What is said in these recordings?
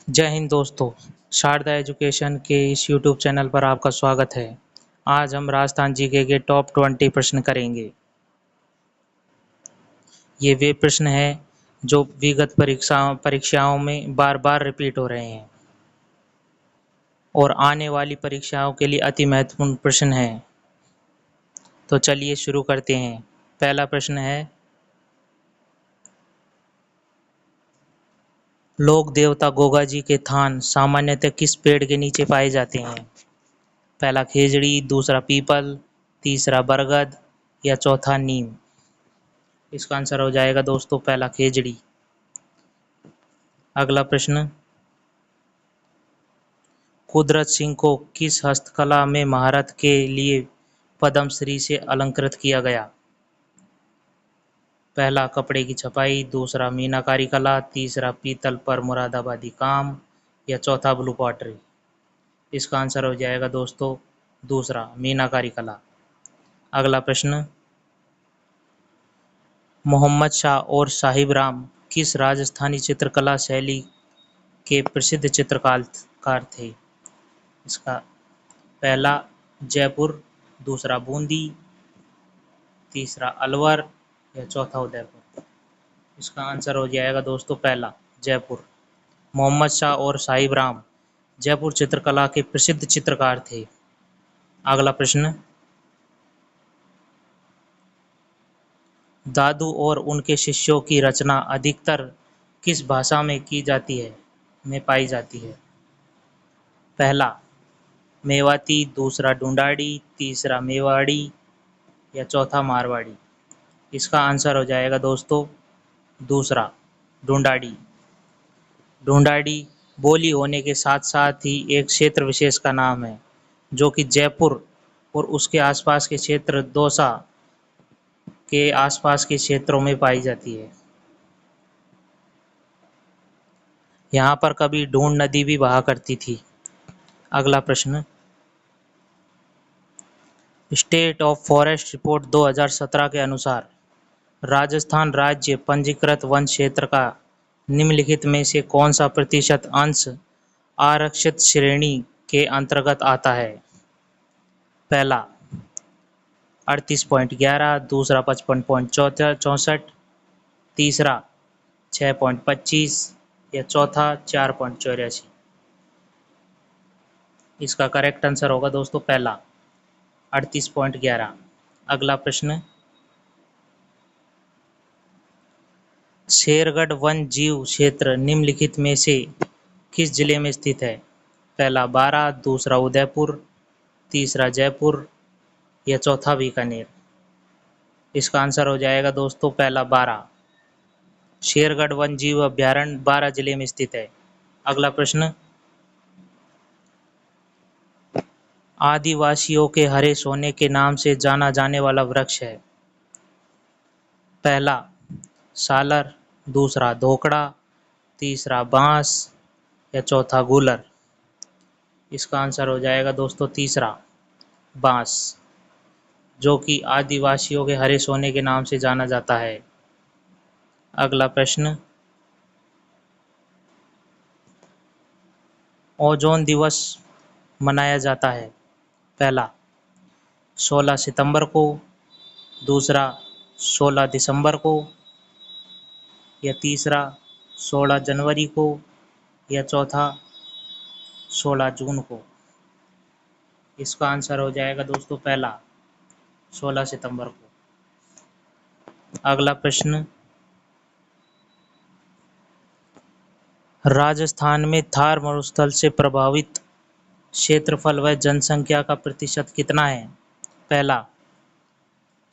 जय हिंद दोस्तों। शारदा एजुकेशन के इस यूट्यूब चैनल पर आपका स्वागत है। आज हम राजस्थान जीके के टॉप 20 प्रश्न करेंगे। ये वे प्रश्न हैं जो विगत परीक्षाओं में बार बार रिपीट हो रहे हैं और आने वाली परीक्षाओं के लिए अति महत्वपूर्ण प्रश्न हैं। तो चलिए शुरू करते हैं। पहला प्रश्न है, लोक देवता गोगा जी के थान सामान्यतः किस पेड़ के नीचे पाए जाते हैं? पहला खेजड़ी, दूसरा पीपल, तीसरा बरगद या चौथा नीम। इसका आंसर हो जाएगा दोस्तों पहला खेजड़ी। अगला प्रश्न, कुदरत सिंह को किस हस्तकला में महारत के लिए पद्मश्री से अलंकृत किया गया? पहला कपड़े की छपाई, दूसरा मीनाकारी कला, तीसरा पीतल पर मुरादाबादी काम या चौथा ब्लू पॉटरी। इसका आंसर हो जाएगा दोस्तों दूसरा मीनाकारी कला। अगला प्रश्न, मोहम्मद शाह और साहिब राम किस राजस्थानी चित्रकला शैली के प्रसिद्ध चित्रकार थे? इसका पहला जयपुर, दूसरा बूंदी, तीसरा अलवर या चौथा उदयपुर। इसका आंसर हो जाएगा दोस्तों पहला जयपुर। मोहम्मद शाह और साहिब राम जयपुर चित्रकला के प्रसिद्ध चित्रकार थे। अगला प्रश्न, दादू और उनके शिष्यों की रचना अधिकतर किस भाषा में पाई जाती है? पहला मेवाती, दूसरा ढूंढाड़ी, तीसरा मेवाड़ी या चौथा मारवाड़ी। इसका आंसर हो जाएगा दोस्तों दूसरा ढूंढाड़ी। ढूंढाड़ी बोली होने के साथ साथ ही एक क्षेत्र विशेष का नाम है जो कि जयपुर और उसके आसपास के क्षेत्र दौसा के आसपास के क्षेत्रों में पाई जाती है। यहाँ पर कभी ढूंढ नदी भी बहा करती थी। अगला प्रश्न, स्टेट ऑफ फॉरेस्ट रिपोर्ट 2017 के अनुसार राजस्थान राज्य पंजीकृत वन क्षेत्र का निम्नलिखित में से कौन सा प्रतिशत अंश आरक्षित श्रेणी के अंतर्गत आता है? पहला 38.11, दूसरा 55.64, तीसरा 6.25 या चौथा 4.84। इसका करेक्ट आंसर होगा दोस्तों पहला 38.11। अगला प्रश्न, शेरगढ़ वन जीव क्षेत्र निम्नलिखित में से किस जिले में स्थित है? पहला बारां, दूसरा उदयपुर, तीसरा जयपुर या चौथा बीकानेर। इसका आंसर हो जाएगा दोस्तों पहला बारां। शेरगढ़ वन जीव अभ्यारण्य बारां जिले में स्थित है। अगला प्रश्न, आदिवासियों के हरे सोने के नाम से जाना जाने वाला वृक्ष है? पहला सालर, दूसरा धोकड़ा, तीसरा बांस या चौथा गूलर। इसका आंसर हो जाएगा दोस्तों तीसरा बांस, जो कि आदिवासियों के हरे सोने के नाम से जाना जाता है। अगला प्रश्न, ओजोन दिवस मनाया जाता है? पहला 16 सितंबर को, दूसरा 16 दिसंबर को या तीसरा 16 जनवरी को या चौथा 16 जून को। इसका आंसर हो जाएगा दोस्तों पहला 16 सितंबर को। अगला प्रश्न, राजस्थान में थार मरुस्थल से प्रभावित क्षेत्रफल व जनसंख्या का प्रतिशत कितना है? पहला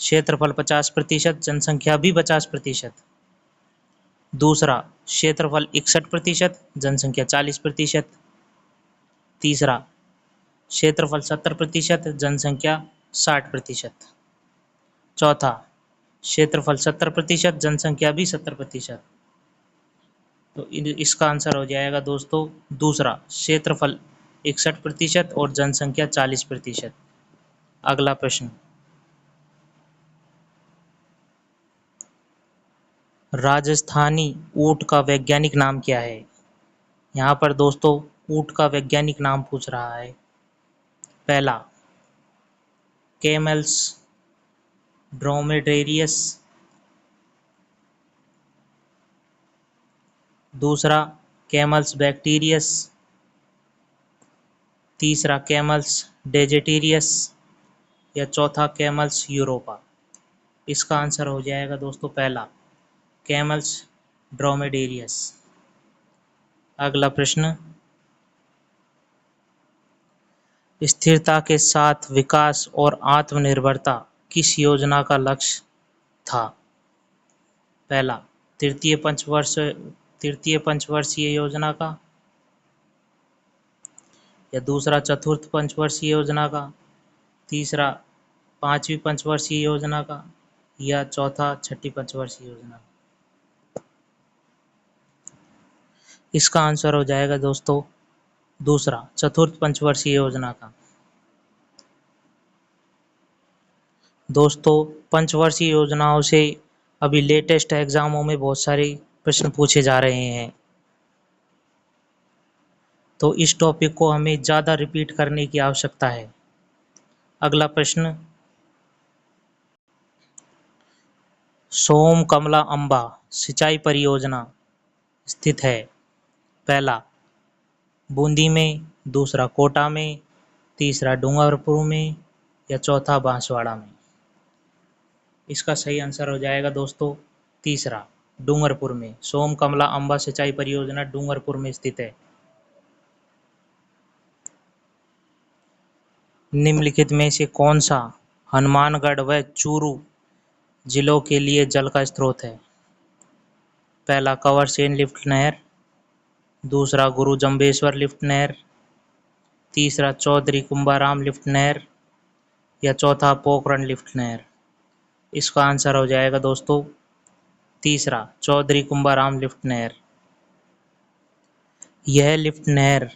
क्षेत्रफल 50%, जनसंख्या भी 50%। दूसरा क्षेत्रफल 61%, जनसंख्या 40%। तीसरा क्षेत्रफल 70%, जनसंख्या 60%। चौथा क्षेत्रफल 70%, जनसंख्या भी 70%। तो इसका आंसर हो जाएगा दोस्तों दूसरा क्षेत्रफल 61% और जनसंख्या 40%। अगला प्रश्न, राजस्थानी ऊंट का वैज्ञानिक नाम क्या है? यहाँ पर दोस्तों ऊँट का वैज्ञानिक नाम पूछ रहा है। पहला कैमल्स ड्रोमेडेरियस, दूसरा कैमल्स बैक्टीरियस, तीसरा कैमल्स डेजेटेरियस या चौथा कैमल्स यूरोपा। इसका आंसर हो जाएगा दोस्तों पहला कैमल्स ड्रोमेडेरियस। अगला प्रश्न, स्थिरता के साथ विकास और आत्मनिर्भरता किस योजना का लक्ष्य था? पहला तृतीय पंचवर्षीय योजना का, या दूसरा चतुर्थ पंचवर्षीय योजना का, तीसरा पांचवी पंचवर्षीय योजना का, या चौथा छठी पंचवर्षीय योजना का। इसका आंसर हो जाएगा दोस्तों दूसरा चतुर्थ पंचवर्षीय योजना का। दोस्तों पंचवर्षीय योजनाओं से अभी लेटेस्ट एग्जामों में बहुत सारे प्रश्न पूछे जा रहे हैं, तो इस टॉपिक को हमें ज़्यादा रिपीट करने की आवश्यकता है। अगला प्रश्न, सोम कमला अंबा सिंचाई परियोजना स्थित है? पहला बूंदी में, दूसरा कोटा में, तीसरा डूंगरपुर में या चौथा बांसवाड़ा में। इसका सही आंसर हो जाएगा दोस्तों तीसरा डूंगरपुर में। सोम कमला अंबा सिंचाई परियोजना डूंगरपुर में स्थित है। निम्नलिखित में से कौन सा हनुमानगढ़ व चूरू जिलों के लिए जल का स्रोत है? पहला कंवरसेन लिफ्ट नहर, दूसरा गुरु जम्बेश्वर लिफ्ट नहर, तीसरा चौधरी कुंभाराम लिफ्ट नहर या चौथा पोखरण लिफ्ट नहर। इसका आंसर हो जाएगा दोस्तों तीसरा चौधरी कुंभाराम लिफ्ट नहर। यह लिफ्ट नहर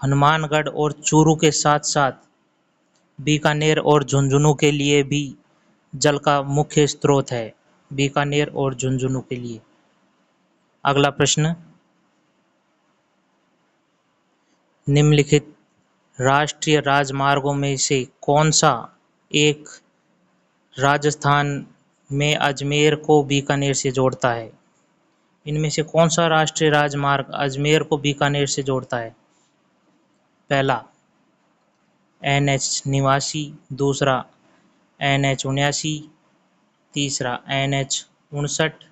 हनुमानगढ़ और चूरू के साथ साथ बीकानेर और झुंझुनू के लिए भी जल का मुख्य स्रोत है। बीकानेर और झुंझुनू के लिए। अगला प्रश्न, निम्नलिखित राष्ट्रीय राजमार्गों में से कौन सा एक राजस्थान में अजमेर को बीकानेर से जोड़ता है? इनमें से कौन सा राष्ट्रीय राजमार्ग अजमेर को बीकानेर से जोड़ता है? पहला NH 89, दूसरा NH 79, तीसरा NH 59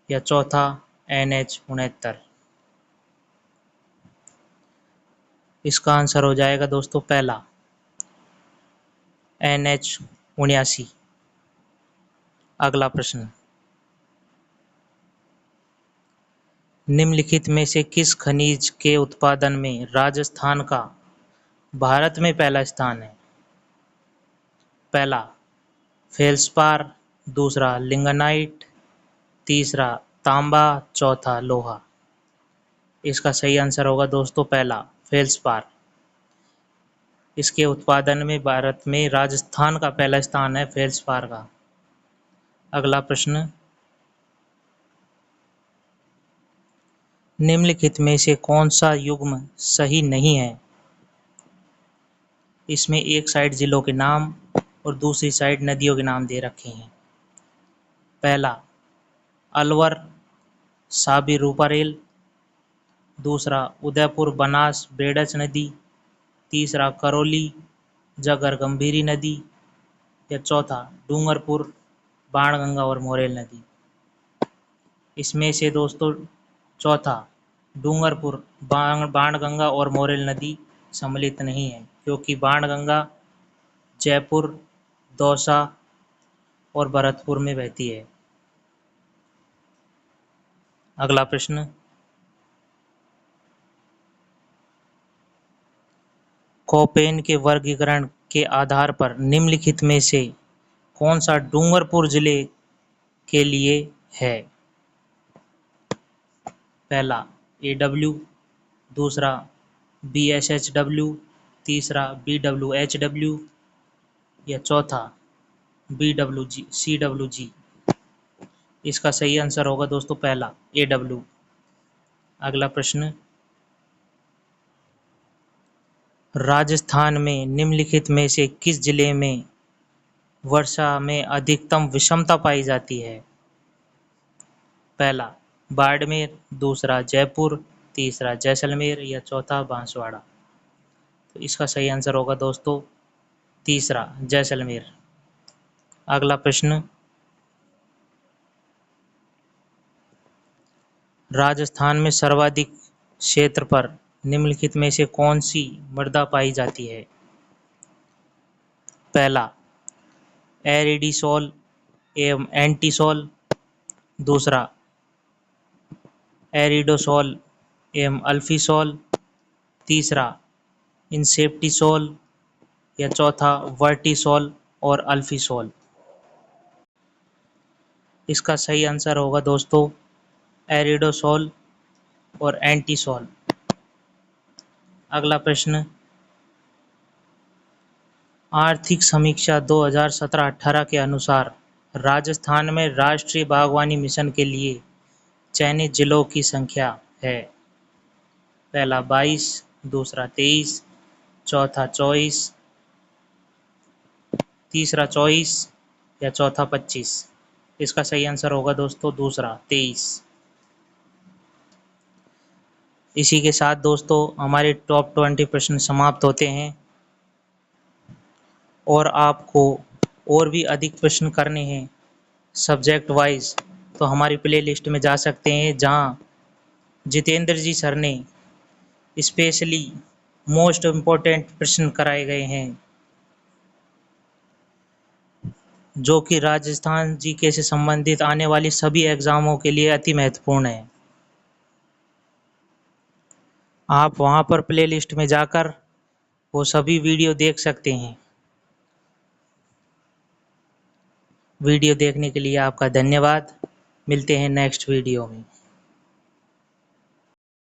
या चौथा NH 69। इसका आंसर हो जाएगा दोस्तों पहला NH 79। अगला प्रश्न, निम्नलिखित में से किस खनिज के उत्पादन में राजस्थान का भारत में पहला स्थान है? पहला फेल्सपार, दूसरा लिंगनाइट, तीसरा तांबा, चौथा लोहा। इसका सही आंसर होगा दोस्तों पहला फेल्सपार। इसके उत्पादन में भारत में राजस्थान का पहला स्थान है फेल्सपार का। अगला प्रश्न, निम्नलिखित में से कौन सा युग्म सही नहीं है? इसमें एक साइड जिलों के नाम और दूसरी साइड नदियों के नाम दे रखे हैं। पहला अलवर साबी रूपारेल, दूसरा उदयपुर बनास बेड़च नदी, तीसरा करौली जगर गंभीरी नदी या चौथा डूंगरपुर बाणगंगा और मोरेल नदी। इसमें से दोस्तों चौथा डूंगरपुर बाणगंगा और मोरेल नदी सम्मिलित नहीं है, क्योंकि बाणगंगा जयपुर, दौसा और भरतपुर में बहती है। अगला प्रश्न, कोपेन के वर्गीकरण के आधार पर निम्नलिखित में से कौन सा डूंगरपुर जिले के लिए है? पहला AW, दूसरा BSHW, तीसरा BWHW या चौथा CWG। इसका सही आंसर होगा दोस्तों पहला AW। अगला प्रश्न, राजस्थान में निम्नलिखित में से किस जिले में वर्षा में अधिकतम विषमता पाई जाती है? पहला बाड़मेर, दूसरा जयपुर, तीसरा जैसलमेर या चौथा बांसवाड़ा। तो इसका सही आंसर होगा दोस्तों तीसरा जैसलमेर। अगला प्रश्न, राजस्थान में सर्वाधिक क्षेत्र पर निम्नलिखित में से कौन सी मृदा पाई जाती है? पहला एरिडीसोल एवं एंटीसोल, दूसरा एरिडोसोल एवं अल्फीसोल, तीसरा इंसेप्टिसोल या चौथा वर्टिसोल और अल्फीसोल। इसका सही आंसर होगा दोस्तों एरिडोसोल और एंटीसोल। अगला प्रश्न, आर्थिक समीक्षा 2017-18 के अनुसार राजस्थान में राष्ट्रीय बागवानी मिशन के लिए चयनित जिलों की संख्या है? पहला 22, दूसरा 23, चौथा 24, तीसरा 24 या चौथा 25। इसका सही आंसर होगा दोस्तों दूसरा 23। इसी के साथ दोस्तों हमारे टॉप 20 प्रश्न समाप्त होते हैं। और आपको और भी अधिक प्रश्न करने हैं सब्जेक्ट वाइज तो हमारी प्ले लिस्ट में जा सकते हैं, जहां जितेंद्र जी सर ने स्पेशली मोस्ट इम्पोर्टेंट प्रश्न कराए गए हैं, जो कि राजस्थान जीके से संबंधित आने वाली सभी एग्जामों के लिए अति महत्वपूर्ण है। आप वहां पर प्ले लिस्ट में जाकर वो सभी वीडियो देख सकते हैं। वीडियो देखने के लिए आपका धन्यवाद। मिलते हैं नेक्स्ट वीडियो में।